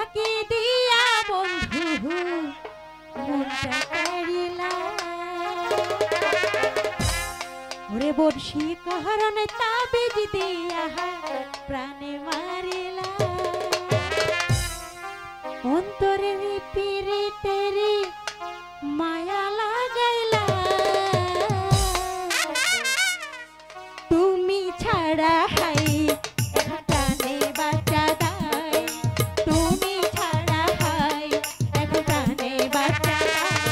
ফাঁকি দিয়া বন্ধু মনটা কাড়িলা ওরে বর্ষি কারণে তাবিজ দিয়া প্রাণে মারিলা অন্তরে পিরিতেরি মায়া লাগাইলা তুমি ছাড়া হাই প্রাণে বাঁচা দাই তুমি ছাড়া হাই এখন প্রাণে বাঁচা দাই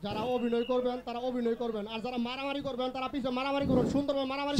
যারা অভিনয় করবেন তারা অভিনয় করবেন, আর যারা মারামারি করবেন তারা পিছে মারামারি করুন, সুন্দরভাবে মারামারি।